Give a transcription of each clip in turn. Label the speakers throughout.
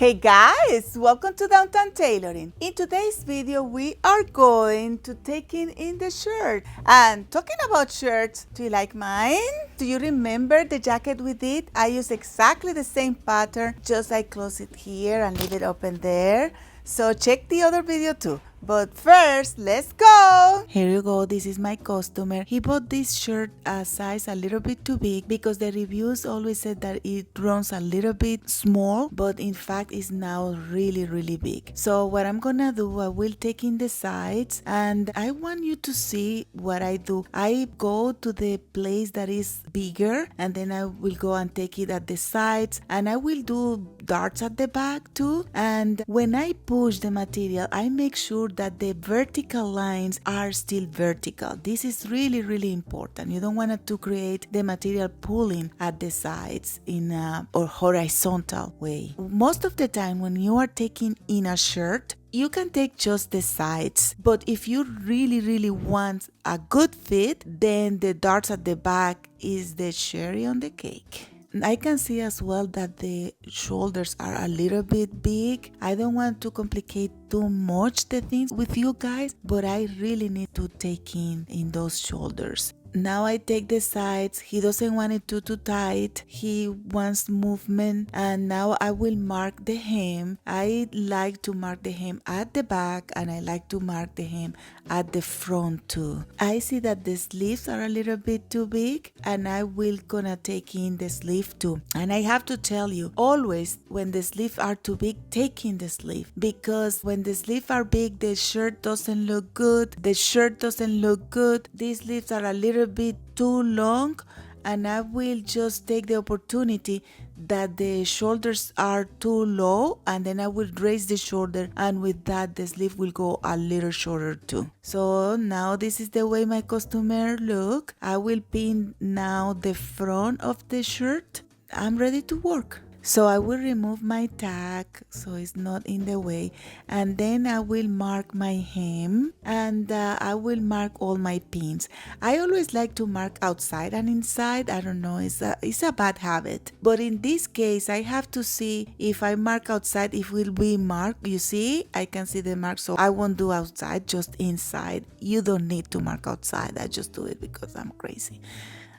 Speaker 1: Hey guys, welcome to Downtown Tailoring. In today's video, we are going to take in the shirt. And talking about shirts, do you like mine? Do you remember the jacket we did? I used exactly the same pattern, just I close it here and leave it open there. So check the other video too. But first, let's go! Here you go, this is my customer. He bought this shirt a size a little bit too big because the reviews always said that it runs a little bit small, but in fact it's now really big. So what I'm gonna do, I will take in the sides and I want you to see what I do. I go to the place that is bigger and then I will go and take it at the sides and I will do darts at the back too. And when I push the material, I make sure that the vertical lines are still vertical. This is really important. You don't want to create the material pulling at the sides in a or horizontal way. Most of the time when you are taking in a shirt, you can take just the sides, but if you really want a good fit, then the darts at the back is the cherry on the cake. I can see as well that the shoulders are a little bit big. I don't want to complicate too much the things with you guys, but I really need to take in those shoulders. Now I take the sides. He doesn't want it too tight. He wants movement. And now I will mark the hem. I like to mark the hem at the back and I like to mark the hem at the front too. I see that the sleeves are a little bit too big and I will gonna take in the sleeve too. And I have to tell you, always when the sleeves are too big, take in the sleeve, because when the sleeves are big, the shirt doesn't look good. The shirt doesn't look good. These sleeves are a little bit too long and I will just take the opportunity that the shoulders are too low and then I will raise the shoulder and with that the sleeve will go a little shorter too. So now this is the way my customer look. I will pin now the front of the shirt. I'm ready to work. So I will remove my tag so it's not in the way, and then I will mark my hem and I will mark all my pins. I always like to mark outside and inside. I don't know, it's a bad habit, but in this case I have to see if I mark outside if it will be marked. You see, I can see the mark, so I won't do outside, just inside. You don't need to mark outside. I just do it because I'm crazy.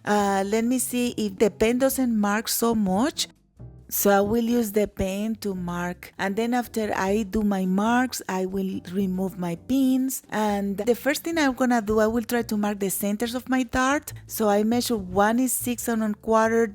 Speaker 1: Let me see if the pen doesn't mark so much. So I will use the pen to mark, and then after I do my marks, I will remove my pins. And the first thing I'm gonna do, I will try to mark the centers of my dart. So I measure one is 6 1/4,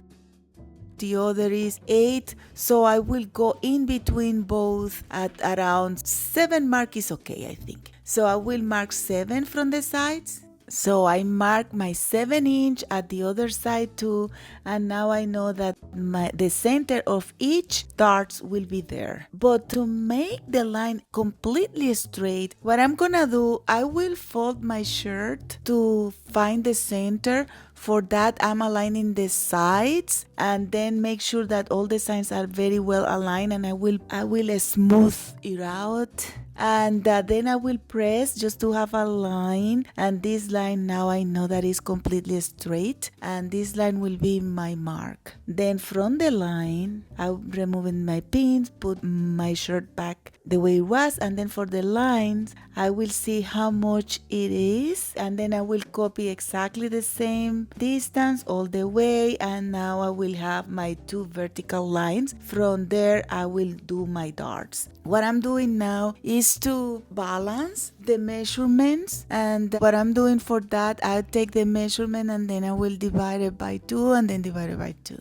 Speaker 1: the other is 8. So I will go in between both at around 7 mark is okay, I think. So I will mark 7 from the sides. So I mark my 7-inch at the other side too, and now I know that the center of each darts will be there. But to make the line completely straight, what I'm gonna do, I will fold my shirt to find the center. For that, I'm aligning the sides and then make sure that all the sides are very well aligned, and I will smooth it out. And then I will press just to have a line, and this line now I know that is completely straight, and this line will be my mark. Then from the line, I'm removing my pins, put my shirt back the way it was, and then for the lines I will see how much it is, and then I will copy exactly the same distance all the way, and now I will have my 2 vertical lines. From there I will do my darts. What I'm doing now is to balance the measurements, and what I'm doing for that, I'll take the measurement and then I will divide it by 2 and then divide it by 2.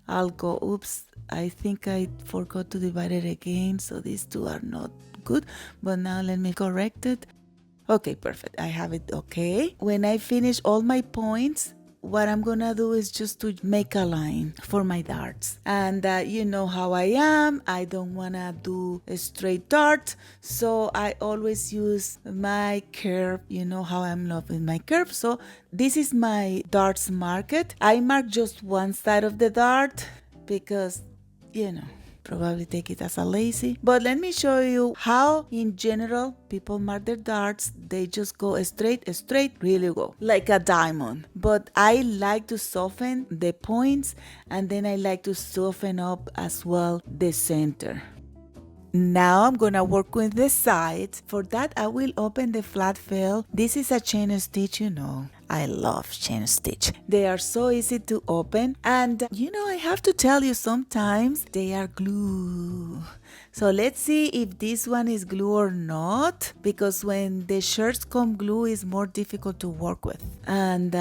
Speaker 1: I'll go, oops, I think I forgot to divide it again, so these two are not good, but now let me correct it. Okay, perfect, I have it okay. When I finish all my points, what I'm gonna do is just to make a line for my darts. And you know how I am, I don't wanna do a straight dart, so I always use my curve. You know how I'm loving my curve. So this is my darts market. I mark just one side of the dart because, you know, probably take it as a lazy. But let me show you how in general people mark their darts. They just go straight, really go like a diamond. But I like to soften the points, and then I like to soften up as well the center. Now I'm gonna work with the sides. For that, I will open the flat fell. This is a chain stitch, you know. I love chain stitch. They are so easy to open, and you know, I have to tell you, sometimes they are glue. So let's see if this one is glue or not, because when the shirts come glue, it's more difficult to work with. And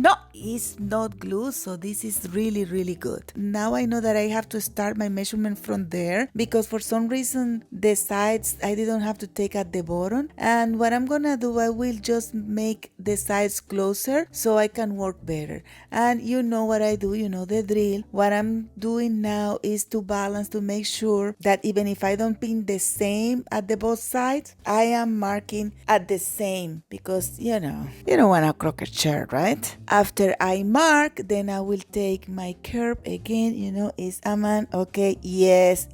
Speaker 1: no, it's not glue, so this is really, really good. Now I know that I have to start my measurement from there, because for some reason the sides I didn't have to take at the bottom. And what I'm gonna do, I will just make the sides closer so I can work better. And you know what I do, you know the drill. What I'm doing now is to balance, to make sure that even if I don't pin the same at the both sides, I am marking at the same, because you know, you don't want a crooked shirt, right? After I mark, then I will take my curve again, you know, is a man. Okay, yes,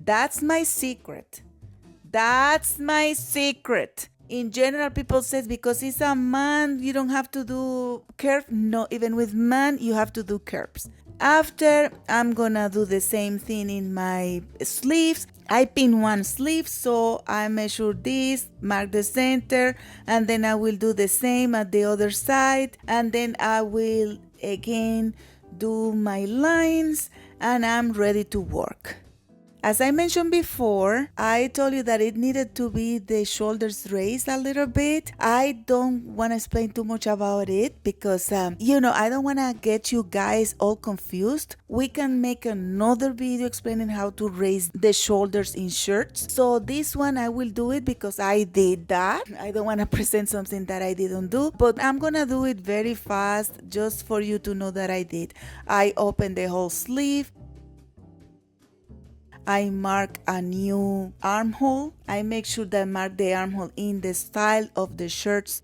Speaker 1: that's my secret. That's my secret. In general, people says because it's a man, you don't have to do curve. No, even with man, you have to do curves. After, I'm gonna do the same thing in my sleeves. I pin one sleeve, so I measure this, mark the center, and then I will do the same at the other side, and then I will again do my lines, and I'm ready to work. As I mentioned before, I told you that it needed to be the shoulders raised a little bit. I don't want to explain too much about it because, you know, I don't want to get you guys all confused. We can make another video explaining how to raise the shoulders in shirts. So this one I will do it because I did that. I don't want to present something that I didn't do, but I'm going to do it very fast just for you to know that I did. I opened the whole sleeve. I mark a new armhole. I make sure that I mark the armhole in the style of the shirts.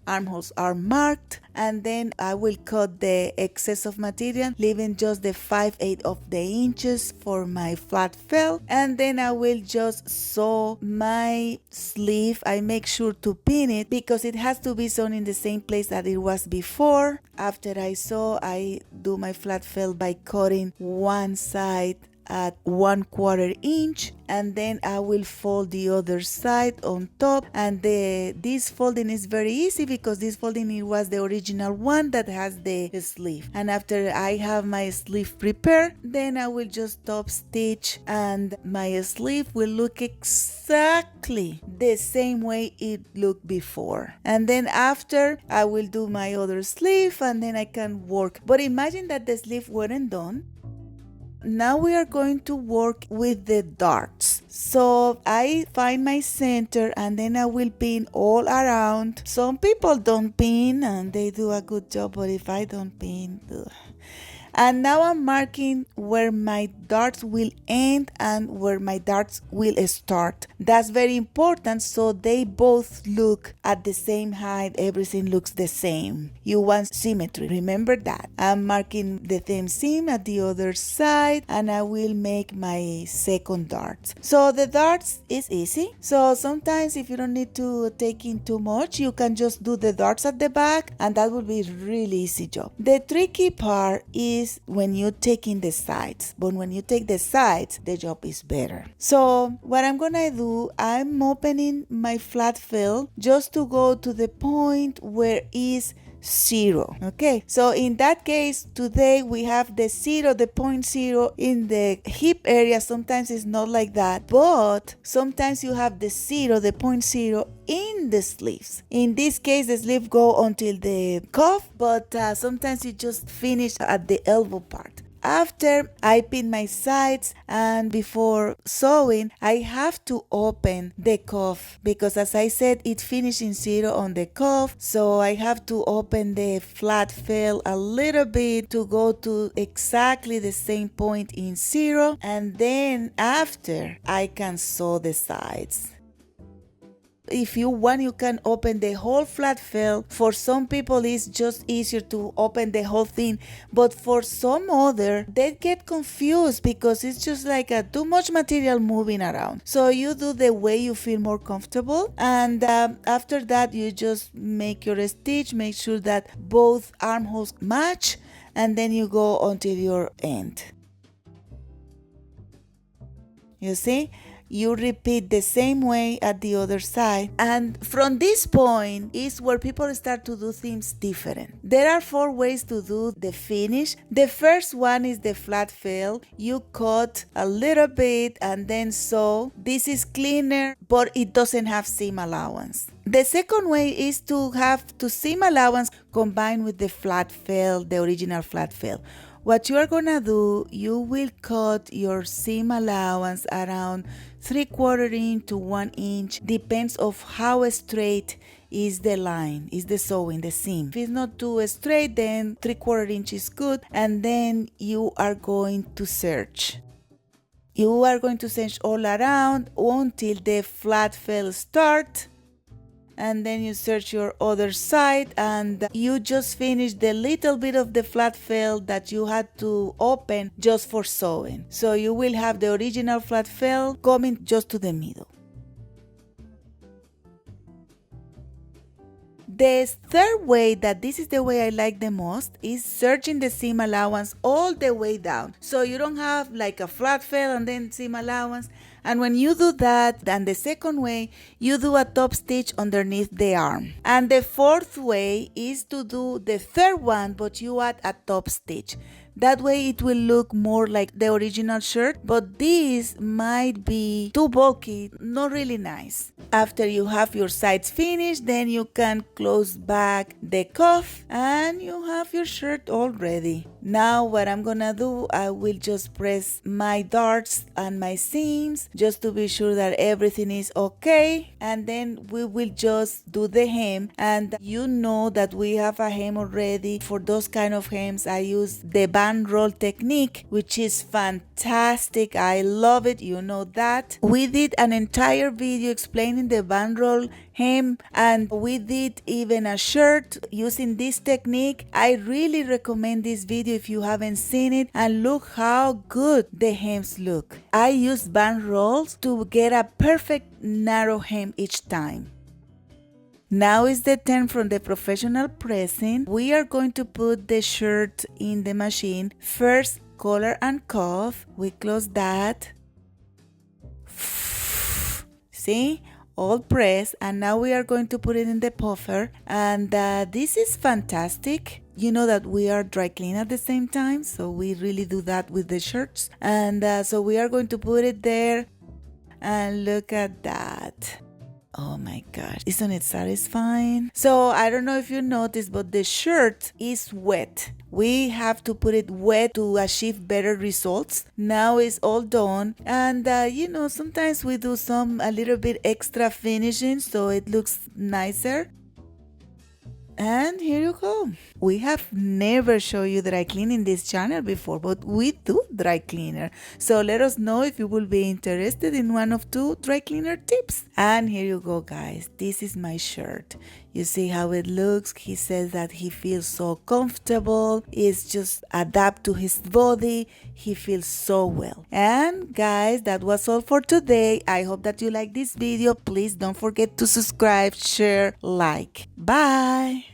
Speaker 1: Armholes are marked, and then I will cut the excess of material, leaving just the 5/8 of the inches for my flat fell, and then I will just sew my sleeve. I make sure to pin it because it has to be sewn in the same place that it was before. After I sew, I do my flat fell by cutting one side at 1/4 inch, and then I will fold the other side on top. And this folding is very easy because this folding, it was the original one that has the sleeve. And after I have my sleeve prepared, then I will just top stitch, and my sleeve will look exactly the same way it looked before. And then after, I will do my other sleeve, and then I can work. But imagine that the sleeve weren't done. Now we are going to work with the darts. So I find my center, and then I will pin all around. Some people don't pin and they do a good job, but if I don't pin, ugh. And now I'm marking where my darts will end and where my darts will start. That's very important, so they both look at the same height. Everything looks the same. You want symmetry, remember that. I'm marking the same seam at the other side, and I will make my second darts. So the darts is easy. So sometimes if you don't need to take in too much, you can just do the darts at the back, and that will be a really easy job. The tricky part is when you take in the sides, but when you take the sides, the job is better. So what I'm gonna do, I'm opening my flat fell just to go to the point where is 0. Okay, so in that case, today we have the 0, the point 0 in the hip area. Sometimes it's not like that, but sometimes you have the 0, the point 0 in the sleeves. In this case, the sleeve go until the cuff, but sometimes you just finish at the elbow part. After I pin my sides, and before sewing, I have to open the cuff because, as I said, it finished in 0 on the cuff, so I have to open the flat fell a little bit to go to exactly the same point in 0, and then after I can sew the sides. If you want, you can open the whole flat fell. For some people, it's just easier to open the whole thing, but for some other, they get confused because it's just like too much material moving around. So you do the way you feel more comfortable, and after that, you just make your stitch, make sure that both armholes match, and then you go until your end. You see? You repeat the same way at the other side. And from this point is where people start to do things different. There are 4 ways to do the finish. The first one is the flat fill. You cut a little bit and then sew. This is cleaner, but it doesn't have seam allowance. The second way is to have to seam allowance combined with the flat fill, the original flat fill. What you are gonna do, you will cut your seam allowance around 3/4 inch to 1 inch, depends of how straight is the line, is the sewing, the seam. If it's not too straight, then 3/4 inch is good, and then you are going to search. You are going to search all around until the flat fill start. And then you search your other side and you just finish the little bit of the flat fill that you had to open just for sewing. So you will have the original flat fill coming just to the middle. The third way, that this is the way I like the most, is searching the seam allowance all the way down. So you don't have like a flat fill and then seam allowance. And when you do that, then the second way, you do a top stitch underneath the arm. And the fourth way is to do the third one, but you add a top stitch. That way it will look more like the original shirt, but this might be too bulky, not really nice. After you have your sides finished, then you can close back the cuff and you have your shirt all ready. Now what I'm gonna do, I will just press my darts and my seams just to be sure that everything is okay, and then we will just do the hem. And you know that we have a hem already. For those kind of hems, I use the band roll technique, which is fantastic. I love it, you know that. We did an entire video explaining the band roll hem, and we did even a shirt using this technique. I really recommend this video if you haven't seen it, and look how good the hems look. I use band rolls to get a perfect narrow hem each time. Now is the turn from the professional pressing. We are going to put the shirt in the machine. First, collar and cuff. We close that. See? All pressed, and now we are going to put it in the puffer, and this is fantastic. You know that we are dry clean at the same time, so we really do that with the shirts. And so we are going to put it there, and look at that. Oh my gosh, isn't it satisfying? So I don't know if you noticed, but the shirt is wet. We have to put it wet to achieve better results. Now it's all done, and you know, sometimes we do a little bit extra finishing so it looks nicer. And here you go. We have never shown you dry cleaning this channel before, but we do dry cleaner. So let us know if you will be interested in one of 2 dry cleaner tips. And here you go, guys. This is my shirt. You see how it looks. He says that he feels so comfortable. It's just adapt to his body. He feels so well. And guys, that was all for today. I hope that you like this video. Please don't forget to subscribe, share, like. Bye.